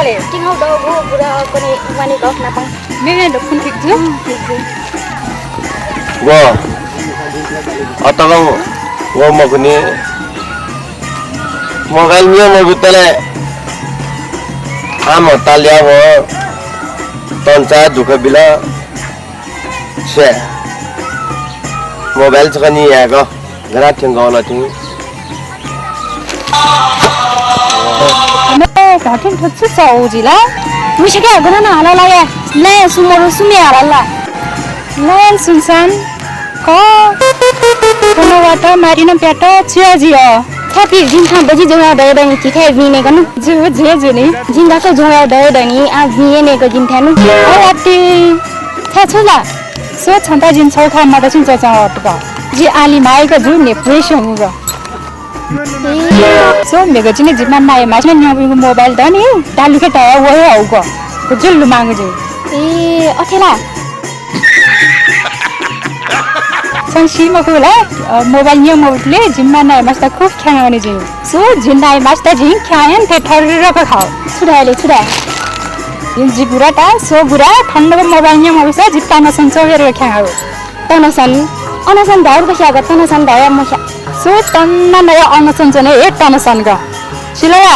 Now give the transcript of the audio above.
le king hau do bura ko ni mani ko na pang Nên được phân tích trước. Go. Atau go mau kini. Mobile ni mau betale. Amo talia wo. Tonca duka bila. Se. Mobile sekarang ni ya go. Gerak tinggal lah ting. Nó có thêm thật sự sầu gì lắm. mi se ke gona na ala la ya le sumoro sumi ala la Lên sunsan. Có. কোনো वाटा मारी ना PETA छिया जिया. thapi jin tha baji jonga dai dai ki khai vi ne kan जे नहीं. jin da ko jonga dai dai ni a vi ne ko jin thanu और आती. tha chula so छंता जिन छौ खा माता सिन चचा अटका. जी आली माई का जू ने प्रेशर होगा. सो मेरे जिने जितना नाय मास में न्यावी को मोबाइल दानी डालू के टाया वो है होगा. कुछ लु मांग जो. e othela संशी मकुला मोबाइल न्या मोबाइल जिम्मा नाय मास ता खूब खाने जो. सो जिन नाय मास ता जिन खायन थे ठर रख खाओ. chura इन जी बुरा ता सो बुरा ठंड को मोबाइल न्या मोबाइल सा जितना न संचो वे रखे खाओ. onasan daur ko sya ga tonasan daur mo sya so तन्ना नया अनसन जने एक तनसन का. शिलाया